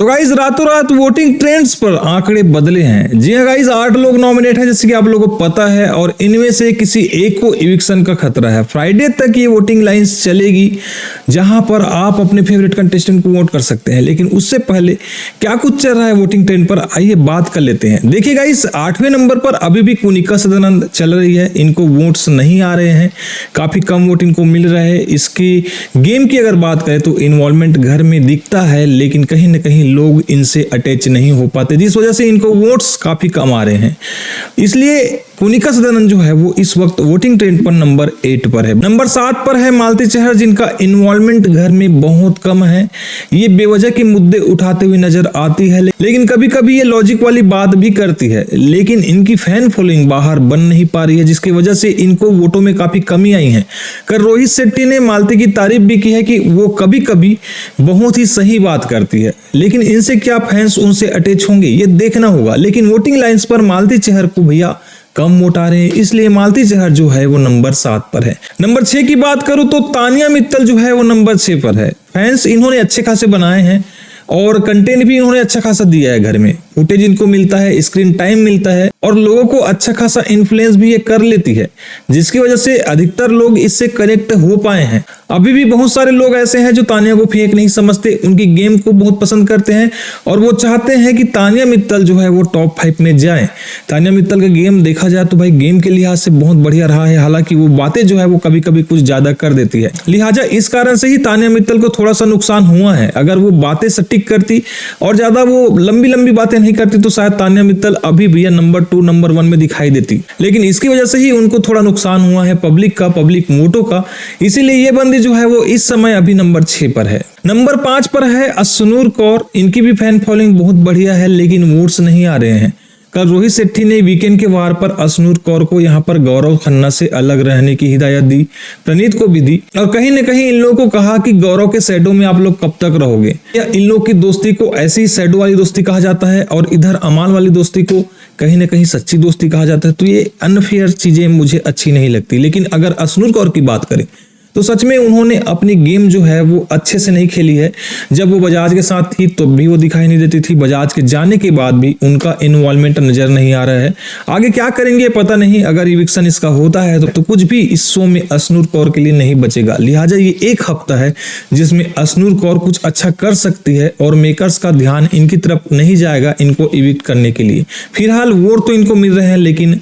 तो गाइज रातों रात वोटिंग ट्रेंड्स पर आंकड़े बदले हैं। जी हाँ गाइज, 8 लोग नॉमिनेट हैं जैसे कि आप लोगों को पता है, और इनमें से किसी एक को इविक्शन का खतरा है। फ्राइडे तक ये वोटिंग लाइंस चलेगी जहां पर आप अपने फेवरेट कंटेस्टेंट को वोट कर सकते हैं। लेकिन उससे पहले क्या कुछ चल रहा है वोटिंग ट्रेंड पर, आइए बात कर लेते हैं। देखिए गाइज, 8वें नंबर पर अभी भी कुनिका सदानंद चल रही है। इनको वोट्स नहीं आ रहे हैं, काफी कम वोट इनको मिल रहे हैं। इसकी गेम की अगर बात करें तो इन्वॉल्वमेंट घर में दिखता है, लेकिन कहीं ना कहीं लोग इनसे अटैच नहीं हो पाते, जिस वजह से इनको वोट्स काफी कम आ रहे हैं। इसलिए कुनिका सदानंद जो है वो इस वक्त वोटिंग ट्रेंड पर नंबर 8 पर है। नंबर 7 पर है मालती चहर, जिनका इन्वॉल्वमेंट घर में बहुत कम है। ये बेवजह के मुद्दे उठाते हुए नजर आती है, लेकिन कभी कभी ये लॉजिक वाली बात भी करती है। लेकिन इनकी फैन फॉलोइंग बाहर बन नहीं पा रही है, जिसकी वजह से इनको वोटों में काफी कमी आई है। कल रोहित शेट्टी ने मालती की तारीफ भी की है कि वो कभी कभी बहुत ही सही बात करती है, लेकिन इनसे क्या फैंस उनसे अटैच होंगे ये देखना होगा। लेकिन वोटिंग लाइंस पर मालती चहर को भैया कम वोट आ रहे हैं, इसलिए मालती चहर जो है वो नंबर 7 पर है। नंबर 6 की बात करूं तो तानिया मित्तल जो है वो नंबर 6 पर है। फैंस इन्होंने अच्छे खासे बनाए हैं और कंटेंट भी इन्होंने अच्छा खासा दिया है। घर में फुटेज इनको मिलता है, स्क्रीन टाइम मिलता है, और लोगों को अच्छा खासा इन्फ्लुएंस भी ये कर लेती है, जिसकी वजह से अधिकतर लोग इससे कनेक्ट हो पाए हैं। अभी भी बहुत सारे लोग ऐसे हैं जो तानिया को फेक नहीं समझते, उनकी गेम को बहुत पसंद करते हैं और वो चाहते हैं कि तानिया मित्तल जो है वो टॉप 5 में जाए। तानिया मित्तल का गेम देखा जाए तो भाई गेम के लिहाज से बहुत बढ़िया रहा है, हालांकि वो बातें जो है वो कभी कभी कुछ ज्यादा कर देती है। लिहाजा इस कारण से ही तानिया मित्तल को थोड़ा सा नुकसान हुआ है। अगर वो बातें सटीक करती और ज्यादा वो लंबी लंबी बातें नहीं करती तो शायद तानिया मित्तल अभी भैया नंबर 2 नंबर 1 में दिखाई देती। लेकिन इसकी वजह से ही उनको थोड़ा नुकसान हुआ है पब्लिक वोटों का। इसीलिए ये बंदी जो है वो इस समय अभी नंबर 6 पर है। नंबर 5 पर है अश्नूर कौर। इनकी भी फैन फॉलोइंग बहुत बढ़िया है, लेकिन वोट्स नहीं आ रहे हैं। कल रोहित शेट्टी ने वीकेंड के वार पर अश्नूर कौर को यहाँ पर गौरव खन्ना से अलग रहने की हिदायत दी, प्रणीत को भी दी, और कहीं न कहीं इन लोगों को कहा कि गौरव के शैडो में आप लोग कब तक रहोगे। या इन लोग की दोस्ती को ऐसी शैडो वाली दोस्ती कहा जाता है, और इधर अमाल वाली दोस्ती को कहीं ना कहीं सच्ची दोस्ती कहा जाता है। तो ये अनफेयर चीजें मुझे अच्छी नहीं लगती। लेकिन अगर अश्नूर कौर की बात करें तो सच में उन्होंने अपनी गेम जो है वो अच्छे से नहीं खेली है। जब वो बजाज के साथ थी तो भी वो दिखाई नहीं देती थी, बजाज के जाने के बाद भी उनका इन्वॉल्वमेंट नजर नहीं आ रहा है। आगे क्या करेंगे पता नहीं। अगर इविक्शन इसका होता है तो कुछ भी इस शो में अश्नूर कौर के लिए नहीं बचेगा। लिहाजा ये एक हफ्ता है जिसमें अश्नूर कौर कुछ अच्छा कर सकती है और मेकर्स का ध्यान इनकी तरफ नहीं जाएगा इनको इविक्ट करने के लिए। फिलहाल वोट तो इनको मिल रहे हैं, लेकिन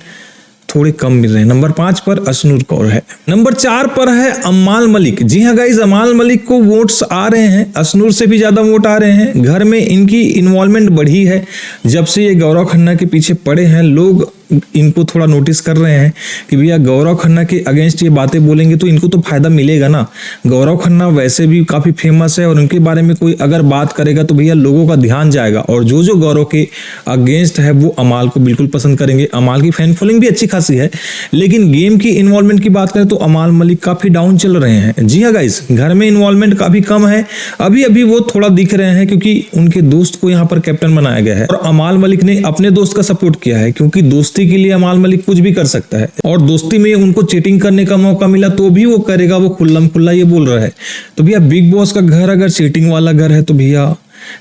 थोड़े कम मिल रहे हैं। नंबर 5 पर अश्नूर कौर है। नंबर 4 पर है अमाल मलिक। जी हाँ गाइज, अमाल मलिक को वोट्स आ रहे हैं, अश्नूर से भी ज्यादा वोट आ रहे हैं। घर में इनकी इन्वॉल्वमेंट बढ़ी है जब से ये गौरव खन्ना के पीछे पड़े हैं। लोग इनको थोड़ा नोटिस कर रहे हैं कि भैया गौरव खन्ना के अगेंस्ट ये बातें बोलेंगे तो इनको तो फायदा मिलेगा ना। गौरव खन्ना वैसे भी काफी फेमस है और उनके बारे में कोई अगर बात करेगा तो भैया लोगों का ध्यान जाएगा, और जो गौरव के अगेंस्ट है वो अमाल को बिल्कुल पसंद करेंगे। अमाल की फैन फॉलोइंग भी अच्छी खासी है, लेकिन गेम की इन्वॉल्वमेंट की बात करें तो अमाल मलिक काफी डाउन चल रहे हैं। जी हाँ गाइस, घर में इन्वॉल्वमेंट काफी कम है। अभी वो थोड़ा दिख रहे हैं क्योंकि उनके दोस्त को यहाँ पर कैप्टन बनाया गया है, और अमाल मलिक ने अपने दोस्त का सपोर्ट किया है, क्योंकि दोस्ती के लिए अमाल मलिक कुछ भी कर सकता है। और दोस्ती में उनको चीटिंग करने का मौका मिला तो भी वो करेगा, वो खुल्लम खुल्ला ये बोल रहा है। तो भैया बिग बॉस का घर अगर चीटिंग वाला घर है तो भैया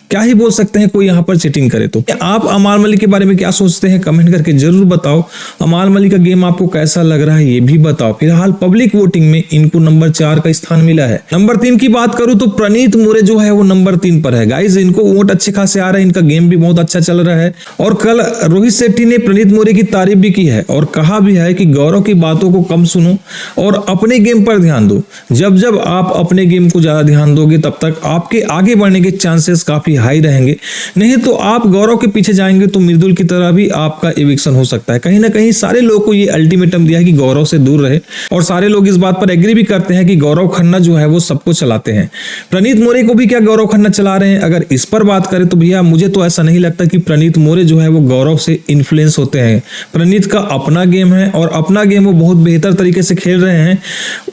क्या ही बोल सकते हैं कोई यहाँ पर चीटिंग करे तो। आप अमाल मलिक के बारे में क्या सोचते हैं कमेंट करके जरूर बताओ। अमाल मलिक का गेम आपको कैसा लग रहा है ये भी बताओ। फिलहाल पब्लिक वोटिंग में इनको नंबर 4 का स्थान मिला है। नंबर 3 की बात करूं तो प्रणीत मोरे जो है वो नंबर 3 पर है। गाइज, इनको वोट अच्छे खासे आ रहे हैं, इनका गेम भी बहुत अच्छा चल रहा है। और कल रोहित शेट्टी ने प्रणीत मोरे की तारीफ भी की है और कहा भी है कि गौरव की बातों को कम सुनो और अपने गेम पर ध्यान दो। जब आप अपने गेम को ज्यादा ध्यान दोगे तब तक आपके आगे बढ़ने के चांसेस काफी हाई रहेंगे। नहीं तो आप गौरव के पीछे जाएंगे तो मृदुल की तरह भी आपका इविक्शन हो सकता है। कहीं ना कहीं सारे लोगों को ये अल्टीमेटम दिया है कि गौरव से दूर रहे, और सारे लोग इस बात पर एग्री भी करते हैं कि गौरव खन्ना जो है वो सबको चलाते हैं। प्रणीत मोरे को भी क्या गौरव खन्ना चला रहे हैं? अगर इस पर बात करें तो भैया मुझे तो ऐसा नहीं लगता कि प्रणीत मोरे जो है वो गौरव से इन्फ्लुएंस होते हैं। प्रणीत का अपना गेम है और अपना गेम वो बहुत बेहतर तरीके से खेल रहे हैं।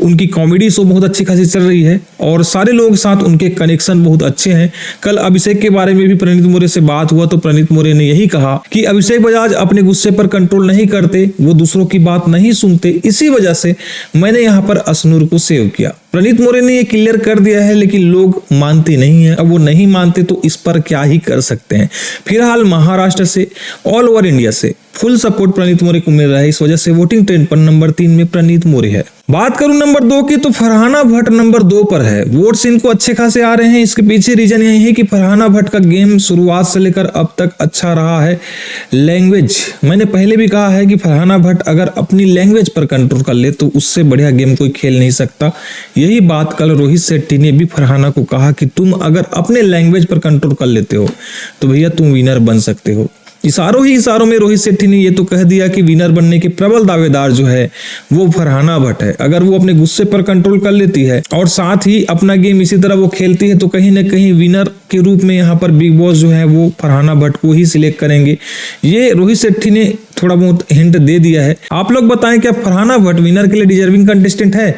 उनकी कॉमेडी शो बहुत अच्छी खासी चल रही है और सारे लोगों के साथ उनके कनेक्शन बहुत अच्छे हैं। कल अभिषेक के बारे में भी प्रणीत मोरे से बात हुआ तो प्रणीत मोरे ने यही कहा कि अभिषेक बजाज अपने गुस्से पर कंट्रोल नहीं करते, वो दूसरों की बात नहीं सुनते, इसी वजह से मैंने यहाँ पर अशनूर को सेव किया। प्रणीत मोरे ने ये क्लियर कर दिया है, लेकिन लोग मानते नहीं है। अब वो नहीं मानते तो इस पर क्या ही कर सकते हैं। फिलहाल महाराष्ट्र से ऑल ओवर इंडिया से फुल सपोर्ट प्रणीत मोरे को मिल रहा है, इस वजह से वोटिंग ट्रेंड पर नंबर 3 में प्रणीत मोरे है। बात करूं नंबर 2 की तो फरहाना भट्ट नंबर 2 पर है। वोट्स इनको अच्छे खासे आ रहे हैं। इसके पीछे रीजन यही है कि फरहाना भट्ट का गेम शुरुआत से लेकर अब तक अच्छा रहा है। लैंग्वेज, मैंने पहले भी कहा है कि फरहाना भट्ट अगर अपनी लैंग्वेज पर कंट्रोल कर ले तो उससे बढ़िया गेम कोई खेल नहीं सकता। यही बात कल रोहित शेट्टी ने भी फरहाना को कहा कि तुम अगर अपने लैंग्वेज पर कंट्रोल कर लेते हो तो भैया तुम विनर बन सकते हो। इशारों में रोहित शेट्टी ने ये तो कह दिया कि विनर बनने के प्रबल दावेदार जो है वो फरहाना भट्ट है। अगर वो अपने गुस्से पर कंट्रोल कर लेती है और साथ ही अपना गेम इसी तरह वो खेलती है तो कहीं ना कहीं विनर के रूप में यहाँ पर बिग बॉस जो है वो फरहाना भट्ट को ही सिलेक्ट करेंगे। ये रोहित शेट्टी ने थोड़ा बहुत हिंट दे दिया है। आप लोग बताएं क्या फरहाना भट्ट विनर के लिए डिजर्विंग कंटेस्टेंट है?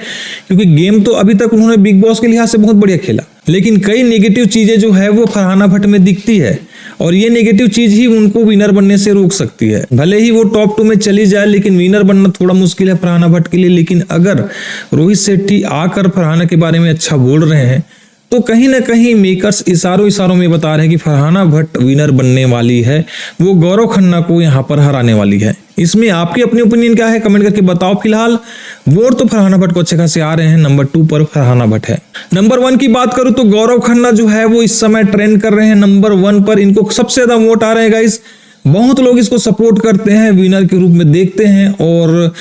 क्योंकि गेम तो अभी तक उन्होंने बिग बॉस के लिहाज से बहुत बढ़िया खेला, लेकिन कई नेगेटिव चीजें जो है वो फरहाना भट्ट में दिखती है और ये नेगेटिव चीज ही उनको विनर बनने से रोक सकती है। भले ही वो टॉप 2 में चली जाए, लेकिन विनर बनना थोड़ा मुश्किल है फरहाना भट्ट के लिए। लेकिन अगर रोहित शेट्टी आकर फरहाना के बारे में अच्छा बोल रहे हैं तो कहीं ना कहीं मेकर्स इशारों में बता रहे हैं कि फरहाना भट्ट विनर बनने वाली है, वो गौरव खन्ना को यहाँ पर हराने वाली है। इसमें आपकी अपनी ओपिनियन क्या है कमेंट करके बताओ। फिलहाल वोट तो फरहाना भट्ट को अच्छे खासे आ रहे हैं। नंबर 2 पर फरहाना भट्ट है। नंबर 1 की बात करूं तो गौरव खन्ना जो है वो इस समय ट्रेंड कर रहे हैं। नंबर 1 पर इनको सबसे ज्यादा वोट आ रहे हैं गाइस। बहुत लोग इसको सपोर्ट करते हैं, विनर के रूप में देखते हैं। और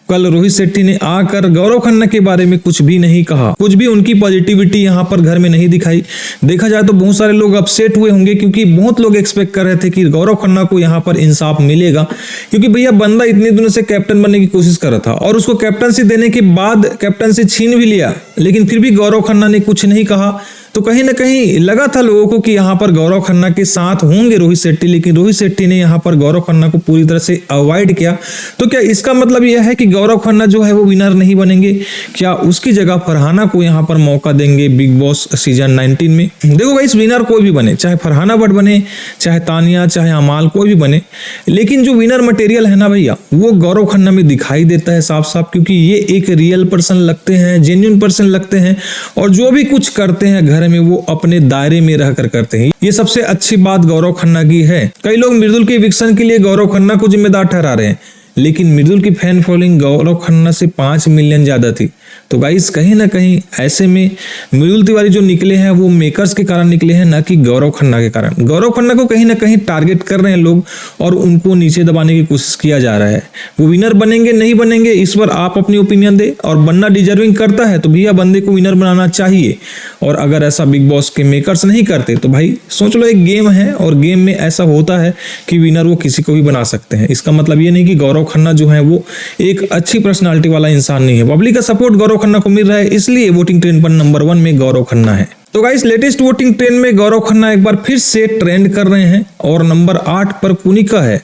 कल रोहित शेट्टी ने आकर गौरव खन्ना के बारे में कुछ भी नहीं कहा, कुछ भी उनकी पॉजिटिविटी यहाँ पर घर में नहीं दिखाई। देखा जाए तो बहुत सारे लोग अपसेट हुए होंगे, क्योंकि बहुत लोग एक्सपेक्ट कर रहे थे कि गौरव खन्ना को यहाँ पर इंसाफ मिलेगा, क्योंकि भैया बंदा इतने दिनों से कैप्टन बनने की कोशिश कर रहा था और उसको कैप्टनसी देने के बाद कैप्टनसी छीन भी लिया, लेकिन फिर भी गौरव खन्ना ने कुछ नहीं कहा। तो कहीं ना कहीं लगा था लोगों को कि यहाँ पर गौरव खन्ना के साथ होंगे रोहित शेट्टी, लेकिन रोहित शेट्टी ने यहाँ पर गौरव खन्ना को पूरी तरह से अवॉइड किया। तो क्या इसका मतलब यह है कि गौरव खन्ना जो है वो विनर नहीं बनेंगे? क्या उसकी जगह फरहाना को यहाँ पर मौका देंगे बिग बॉस सीजन 19 में? देखो गाइस, विनर कोई भी बने, चाहे फरहाना भट्ट बने, चाहे तानिया, चाहे अमाल, कोई भी बने, लेकिन जो विनर मटेरियल है ना भैया वो गौरव खन्ना में दिखाई देता है साफ साफ, क्योंकि ये एक रियल पर्सन लगते हैं, जेन्युइन पर्सन लगते हैं और जो भी कुछ करते हैं घर में वो अपने दायरे में रहकर करते हैं। ये सबसे अच्छी बात गौरव खन्ना की है। कई लोग मृदुल के इविक्शन के लिए गौरव खन्ना को जिम्मेदार ठहरा रहे हैं, लेकिन मृदुल की फैन फॉलोइंग गौरव खन्ना से 5 मिलियन ज्यादा थी। तो गाइस कहीं ना कहीं ऐसे में मृदुल तिवारी जो निकले हैं वो मेकर्स के कारण निकले हैं, ना कि गौरव खन्ना के कारण। गौरव खन्ना को कहीं ना कहीं टारगेट कर रहे हैं लोग और उनको नीचे दबाने की कोशिश किया जा रहा है। वो विनर बनेंगे नहीं बनेंगे इस पर आप अपनी ओपिनियन दे, और बनना डिजर्विंग करता है तो भैया बंदे को विनर बनाना चाहिए। और अगर ऐसा बिग बॉस के मेकर्स नहीं करते तो भाई सोच लो, एक गेम है और गेम में ऐसा होता है कि विनर वो किसी को भी बना सकते हैं। इसका मतलब ये नहीं कि गौरव खन्ना जो है वो एक अच्छी पर्सनालिटी वाला इंसान नहीं है। पब्लिक का सपोर्ट गौरव खन्ना को मिल रहा है, इसलिए वोटिंग ट्रेंड पर नंबर 1 में गौरव खन्ना है। तो गाइस लेटेस्ट वोटिंग ट्रेंड में गौरव खन्ना एक बार फिर से ट्रेंड कर रहे हैं और नंबर 8 पर कुनिका है,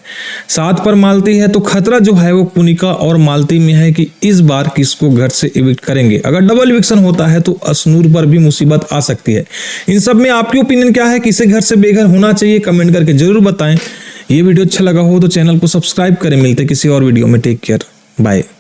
7 पर मालती है। तो खतरा जो है वो कुनिका और मालती में है कि इस बार किसको घर से इविक्ट करेंगे। अगर डबल इविक्शन होता है तो अशनूर पर भी मुसीबत आ सकती है। इन सब में आपकी ओपिनियन क्या है, किसे घर से बेघर होना चाहिए? कमेंट करके जरूर बताएं। ये वीडियो अच्छा लगा हो तो चैनल को सब्सक्राइब करें। मिलते किसी और वीडियो में, टेक केयर, बाय।